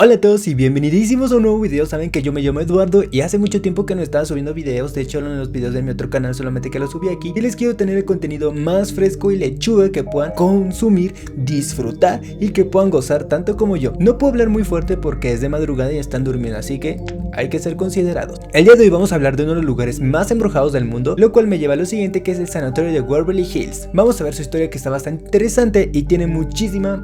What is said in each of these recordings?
Hola a todos y bienvenidísimos a un nuevo video. Saben que yo me llamo Eduardo y hace mucho tiempo que no estaba subiendo videos. De hecho, en los videos de mi otro canal solamente que los subí aquí. Y les quiero tener el contenido más fresco y lechuga que puedan consumir, disfrutar y que puedan gozar tanto como yo. No puedo hablar muy fuerte porque es de madrugada y están durmiendo, así que hay que ser considerados. El día de hoy vamos a hablar de uno de los lugares más embrujados del mundo, lo cual me lleva a lo siguiente, que es el sanatorio de Waverly Hills. Vamos a ver su historia, que está bastante interesante y tiene muchísima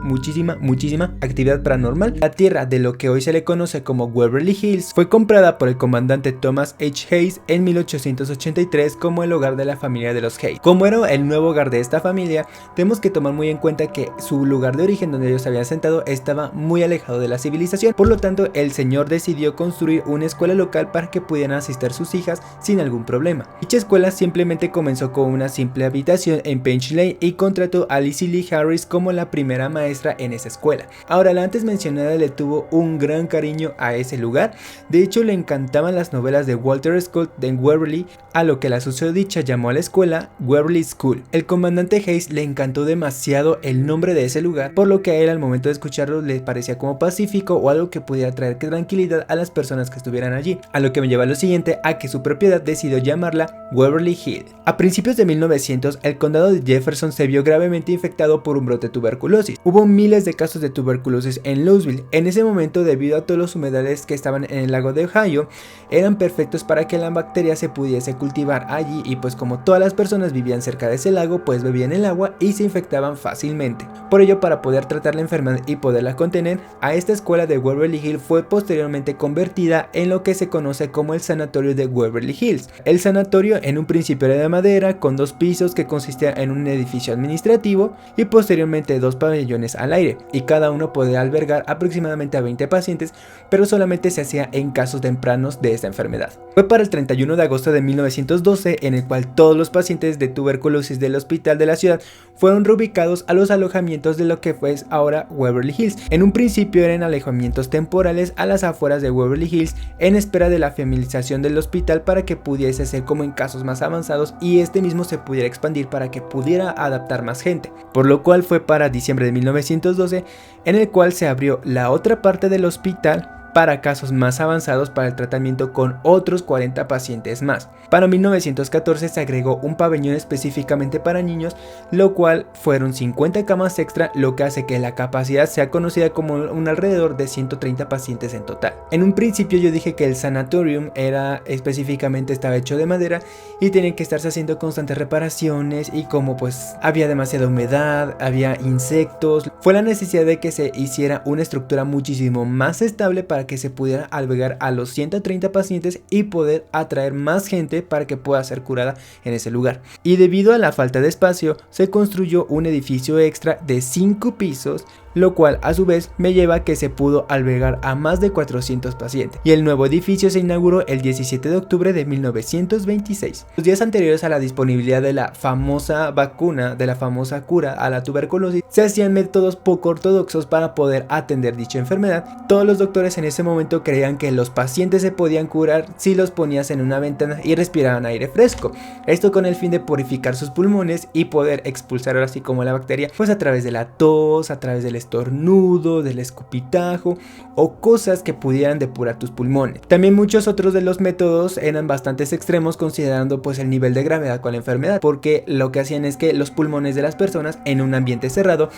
actividad paranormal. La tierra de lo que hoy se le conoce como Waverly Hills fue comprada por el comandante Thomas H. Hayes en 1883 como el hogar de la familia de los Hayes. Como era el nuevo hogar de esta familia, tenemos que tomar muy en cuenta que su lugar de origen, donde ellos se habían sentado, estaba muy alejado de la civilización. Por lo tanto, el señor decidió construir una escuela local para que pudieran asistir sus hijas sin algún problema. Dicha escuela simplemente comenzó con una simple habitación en Page Lane y contrató a Lizzie Lee Harris como la primera maestra en esa escuela. Ahora, la antes mencionada le tuvo un gran cariño a ese lugar. De hecho, le encantaban las novelas de Walter Scott de Waverly, a lo que la susodicha llamó a la escuela Waverly School. El comandante Hayes le encantó demasiado el nombre de ese lugar, por lo que a él, al momento de escucharlo, le parecía como pacífico o algo que pudiera traer tranquilidad a las personas que estuvieran allí, a lo que me lleva a lo siguiente, a que su propiedad decidió llamarla Waverly Hill. A principios de 1900, el condado de Jefferson se vio gravemente infectado por un brote de tuberculosis. Hubo miles de casos de tuberculosis en Louisville. En ese momento, debido a todos los humedales que estaban en el lago de Ohio, eran perfectos para que la bacteria se pudiese cultivar allí, y pues como todas las personas vivían cerca de ese lago, pues bebían el agua y se infectaban fácilmente. Por ello, para poder tratar la enfermedad y poderla contener, a esta escuela de Waverly Hill fue posteriormente convertida en lo que se conoce como el sanatorio de Waverly Hills. El sanatorio en un principio era de madera, con 2 pisos, que consistía en un edificio administrativo y posteriormente 2 pabellones al aire, y cada uno podía albergar aproximadamente a 20 pacientes, pero solamente se hacía en casos tempranos de esta enfermedad. Fue para el 31 de agosto de 1912 en el cual todos los pacientes de tuberculosis del hospital de la ciudad fueron reubicados a los alojamientos de lo que fue ahora Waverly Hills. En un principio eran alojamientos temporales a las afueras de Waverly Hills, en espera de la familiarización del hospital para que pudiese ser como en casos más avanzados y este mismo se pudiera expandir para que pudiera adaptar más gente, por lo cual fue para diciembre de 1912 en el cual se abrió la otra parte del hospital para casos más avanzados para el tratamiento con otros 40 pacientes más. Para 1914 se agregó un pabellón específicamente para niños, lo cual fueron 50 camas extra, lo que hace que la capacidad sea conocida como un alrededor de 130 pacientes en total. En un principio yo dije que el sanatorium estaba hecho de madera y tenían que estarse haciendo constantes reparaciones, y como pues había demasiada humedad, había insectos, fue la necesidad de que se hiciera una estructura muchísimo más estable para que se pudiera albergar a los 130 pacientes y poder atraer más gente para que pueda ser curada en ese lugar. Y debido a la falta de espacio, se construyó un edificio extra de 5 pisos, lo cual a su vez me lleva a que se pudo albergar a más de 400 pacientes, y el nuevo edificio se inauguró el 17 de octubre de 1926. Los días anteriores a la disponibilidad de la famosa vacuna, de la famosa cura a la tuberculosis, se hacían métodos poco ortodoxos para poder atender dicha enfermedad. Todos los doctores en ese momento creían que los pacientes se podían curar si los ponías en una ventana y respiraban aire fresco, esto con el fin de purificar sus pulmones y poder expulsar así como la bacteria, pues a través de la tos, a través del estornudo, del escupitajo o cosas que pudieran depurar tus pulmones. También muchos otros de los métodos eran bastante extremos, considerando pues el nivel de gravedad con la enfermedad, porque lo que hacían es que los pulmones de las personas en un ambiente cerrado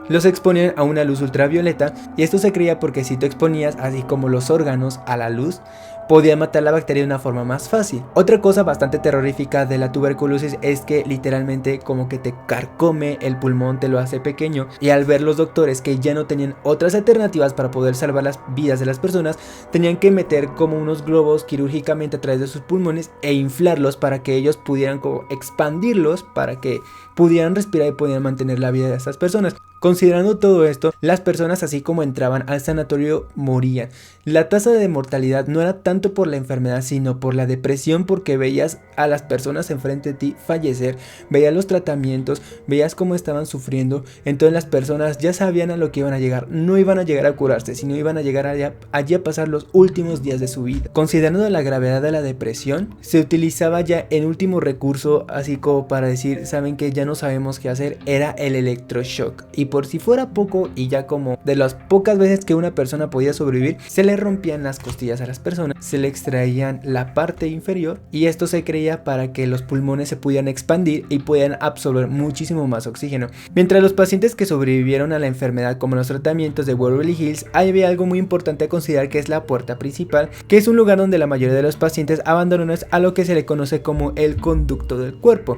los exponían a una luz ultravioleta, y esto se creía porque si tú exponías así como los órganos a la luz, podía matar la bacteria de una forma más fácil. Otra cosa bastante terrorífica de la tuberculosis es que literalmente como que te carcome el pulmón, te lo hace pequeño, y al ver los doctores que ya no tenían otras alternativas para poder salvar las vidas de las personas, tenían que meter como unos globos quirúrgicamente a través de sus pulmones e inflarlos para que ellos pudieran como expandirlos para que pudieran respirar y pudieran mantener la vida de esas personas. Considerando todo esto, las personas así como entraban al sanatorio morían. La tasa de mortalidad no era tan tanto por la enfermedad, sino por la depresión, porque veías a las personas enfrente de ti fallecer, veías los tratamientos, veías cómo estaban sufriendo. Entonces las personas ya sabían a lo que iban a llegar, no iban a llegar a curarse, sino iban a llegar allí a pasar los últimos días de su vida. Considerando la gravedad de la depresión, se utilizaba ya en último recurso, así como para decir, saben que ya no sabemos qué hacer, era el electroshock. Y por si fuera poco, y ya como de las pocas veces que una persona podía sobrevivir, se le rompían las costillas a las personas, se le extraían la parte inferior, y esto se creía para que los pulmones se pudieran expandir y pudieran absorber muchísimo más oxígeno. Mientras los pacientes que sobrevivieron a la enfermedad, como los tratamientos de Waverly Hills, había algo muy importante a considerar, que es la puerta principal, que es un lugar donde la mayoría de los pacientes abandonan a lo que se le conoce como el conducto del cuerpo.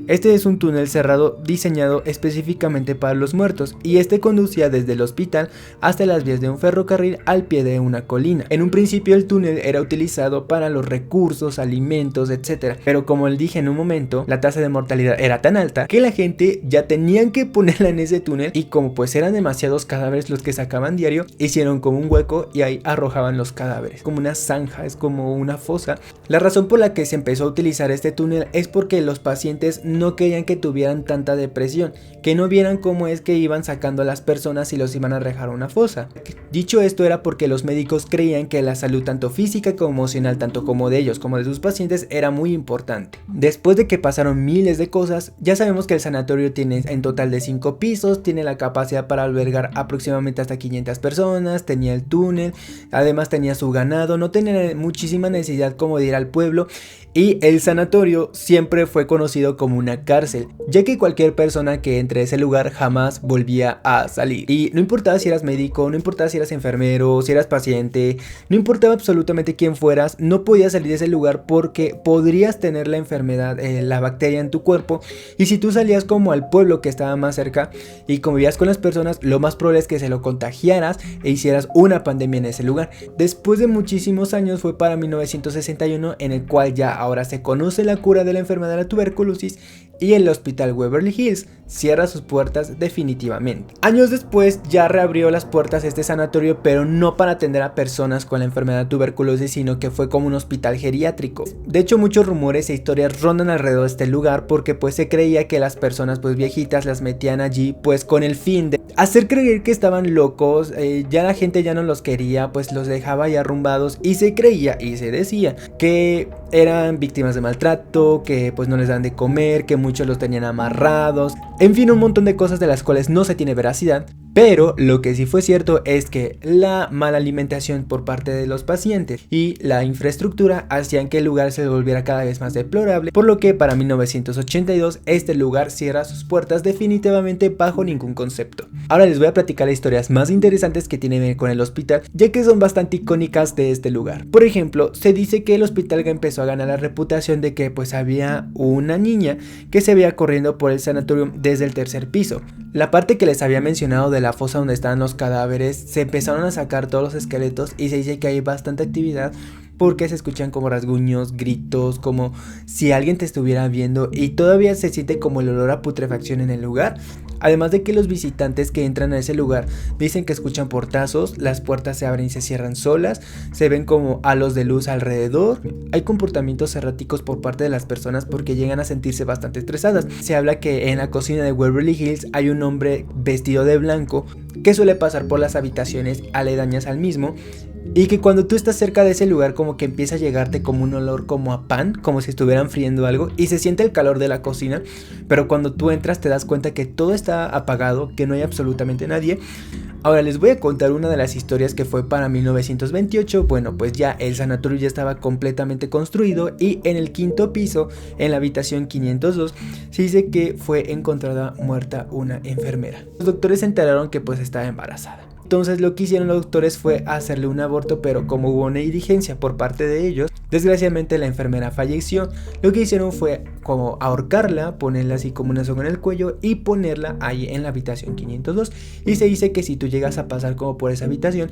Este es un túnel cerrado diseñado específicamente para los muertos, y este conducía desde el hospital hasta las vías de un ferrocarril al pie de una colina. En un principio el túnel era utilizado para los recursos, alimentos, etc. Pero como les dije en un momento, la tasa de mortalidad era tan alta que la gente ya tenían que ponerla en ese túnel, y como pues eran demasiados cadáveres los que sacaban diario, hicieron como un hueco y ahí arrojaban los cadáveres, como una zanja, es como una fosa. La razón por la que se empezó a utilizar este túnel es porque los pacientes no querían que tuvieran tanta depresión, que no vieran cómo es que iban sacando a las personas y los iban a dejar a una fosa. Dicho esto, era porque los médicos creían que la salud tanto física como emocional, tanto como de ellos como de sus pacientes, era muy importante. Después de que pasaron miles de cosas, ya sabemos que el sanatorio tiene en total de 5 pisos, tiene la capacidad para albergar aproximadamente hasta 500 personas, tenía el túnel, además tenía su ganado, no tenía muchísima necesidad como de ir al pueblo, y el sanatorio siempre fue conocido como una cárcel, ya que cualquier persona que entre a ese lugar jamás volvía a salir. Y no importaba si eras médico, no importaba si eras enfermero, si eras paciente, no importaba absolutamente quién fueras, no podías salir de ese lugar porque podrías tener la enfermedad, la bacteria en tu cuerpo, y si tú salías como al pueblo que estaba más cerca y convivías con las personas, lo más probable es que se lo contagiaras e hicieras una pandemia en ese lugar. Después de muchísimos años, fue para 1961 en el cual ya ahora se conoce la cura de la enfermedad de la tuberculosis, y el hospital Waverly Hills cierra sus puertas definitivamente. Años después ya reabrió las puertas este sanatorio, pero no para atender a personas con la enfermedad de tuberculosis, sino que fue como un hospital geriátrico. De hecho, muchos rumores e historias rondan alrededor de este lugar, porque pues se creía que las personas pues viejitas las metían allí pues con el fin de hacer creer que estaban locos, ya la gente ya no los quería, pues los dejaba ya arrumbados, y se creía y se decía que eran víctimas de maltrato, que pues no les dan de comer, que muchos los tenían amarrados, en fin, un montón de cosas de las cuales no se tiene veracidad. Pero lo que sí fue cierto es que la mala alimentación por parte de los pacientes y la infraestructura hacían que el lugar se volviera cada vez más deplorable, por lo que para 1982 este lugar cierra sus puertas definitivamente bajo ningún concepto. Ahora les voy a platicar las historias más interesantes que tienen que ver con el hospital, ya que son bastante icónicas de este lugar. Por ejemplo, se dice que el hospital empezó a ganar la reputación de que pues había una niña que se veía corriendo por el sanatorio desde el tercer piso. La parte que les había mencionado de la fosa donde estaban los cadáveres, se empezaron a sacar todos los esqueletos, y se dice que hay bastante actividad porque se escuchan como rasguños, gritos, como si alguien te estuviera viendo, y todavía se siente como el olor a putrefacción en el lugar. Además de que los visitantes que entran a ese lugar dicen que escuchan portazos, las puertas se abren y se cierran solas, se ven como halos de luz alrededor, hay comportamientos erráticos por parte de las personas porque llegan a sentirse bastante estresadas. Se habla que en la cocina de Waverly Hills hay un hombre vestido de blanco que suele pasar por las habitaciones aledañas al mismo, y que cuando tú estás cerca de ese lugar como que empieza a llegarte como un olor como a pan, como si estuvieran friendo algo, y se siente el calor de la cocina, pero cuando tú entras te das cuenta que todo está apagado, que no hay absolutamente nadie. Ahora les voy a contar una de las historias que fue para 1928. Bueno, pues ya el sanatorio ya estaba completamente construido, y en el quinto piso, en la habitación 502, se dice que fue encontrada muerta una enfermera. Los doctores se enteraron que pues estaba embarazada. Entonces lo que hicieron los doctores fue hacerle un aborto, pero como hubo una negligencia por parte de ellos, desgraciadamente la enfermera falleció. Lo que hicieron fue como ahorcarla, ponerla así como una soga en el cuello y ponerla ahí en la habitación 502. Y se dice que si tú llegas a pasar como por esa habitación,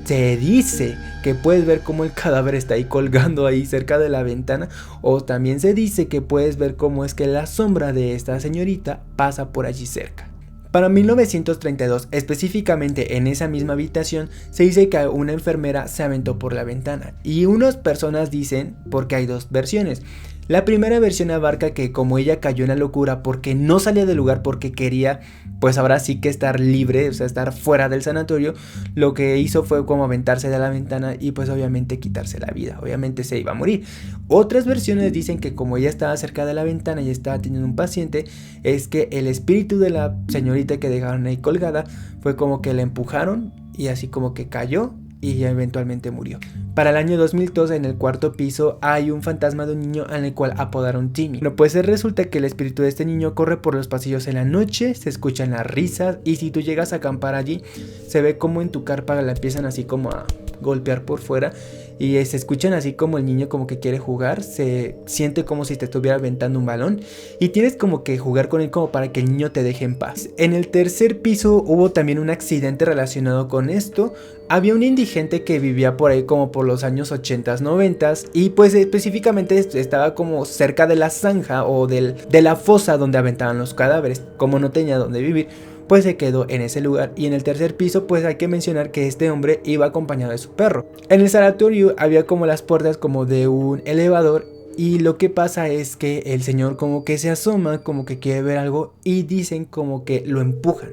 se dice que puedes ver cómo el cadáver está ahí colgando ahí cerca de la ventana, o también se dice que puedes ver cómo es que la sombra de esta señorita pasa por allí cerca. Para 1932, específicamente en esa misma habitación, se dice que una enfermera se aventó por la ventana. Y unas personas dicen, porque hay dos versiones. La primera versión abarca que como ella cayó en la locura porque no salía del lugar porque quería, pues ahora sí que estar libre, o sea, estar fuera del sanatorio, lo que hizo fue como aventarse de la ventana y pues obviamente quitarse la vida, obviamente se iba a morir. Otras versiones dicen que como ella estaba cerca de la ventana y estaba teniendo un paciente, es que el espíritu de la señorita que dejaron ahí colgada fue como que la empujaron y así como que cayó y ya eventualmente murió. Para el año 2002, en el cuarto piso, hay un fantasma de un niño al cual apodaron Timmy. Bueno, pues resulta que el espíritu de este niño corre por los pasillos en la noche, se escuchan las risas y si tú llegas a acampar allí, se ve como en tu carpa la empiezan así como a golpear por fuera y se escuchan así como el niño como que quiere jugar, se siente como si te estuviera aventando un balón y tienes como que jugar con él como para que el niño te deje en paz. En el tercer piso hubo también un accidente relacionado con esto. Había un indigente que vivía por ahí como por los años 80s, 90s y pues específicamente estaba como cerca de la zanja o de la fosa donde aventaban los cadáveres. Como no tenía donde vivir, pues se quedó en ese lugar. Y en el tercer piso pues hay que mencionar que este hombre iba acompañado de su perro. En el sanatorio había como las puertas como de un elevador y lo que pasa es que el señor como que se asoma, como que quiere ver algo y dicen como que lo empujan.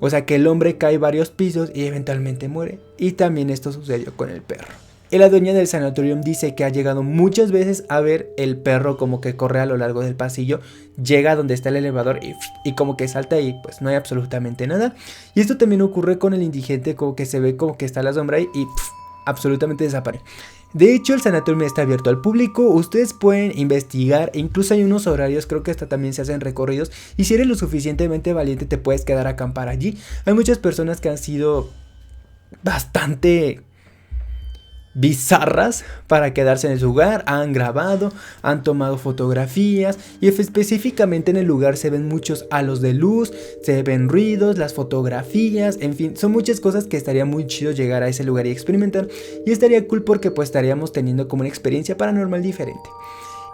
O sea que el hombre cae varios pisos y eventualmente muere. Y también esto sucedió con el perro. Y la dueña del sanatorium dice que ha llegado muchas veces a ver el perro como que corre a lo largo del pasillo, llega donde está el elevador y como que salta y pues no hay absolutamente nada. Y esto también ocurre con el indigente, como que se ve como que está la sombra y absolutamente desaparece. De hecho, el sanatorio está abierto al público, ustedes pueden investigar, e incluso hay unos horarios, creo que hasta también se hacen recorridos, y si eres lo suficientemente valiente te puedes quedar a acampar allí. Hay muchas personas que han sido bastante bizarras para quedarse en el lugar, han grabado, han tomado fotografías y específicamente en el lugar se ven muchos halos de luz, se ven ruidos, las fotografías, en fin, son muchas cosas que estaría muy chido llegar a ese lugar y experimentar y estaría cool porque pues estaríamos teniendo como una experiencia paranormal diferente.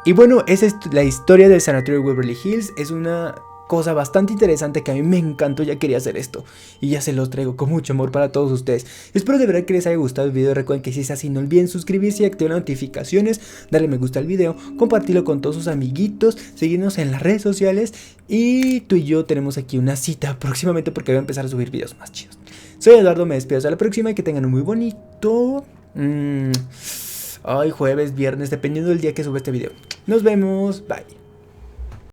Y bueno, esa es la historia del sanatorio de Waverly Hills, es una cosa bastante interesante que a mí me encantó, ya quería hacer esto y ya se los traigo con mucho amor para todos ustedes. Espero de verdad que les haya gustado el video, recuerden que si es así no olviden suscribirse y activar las notificaciones, darle me gusta al video, compartirlo con todos sus amiguitos, seguirnos en las redes sociales y tú y yo tenemos aquí una cita próximamente porque voy a empezar a subir videos más chidos. Soy Eduardo, me despido hasta la próxima y que tengan un muy bonito jueves, viernes, dependiendo del día que suba este video. Nos vemos, bye.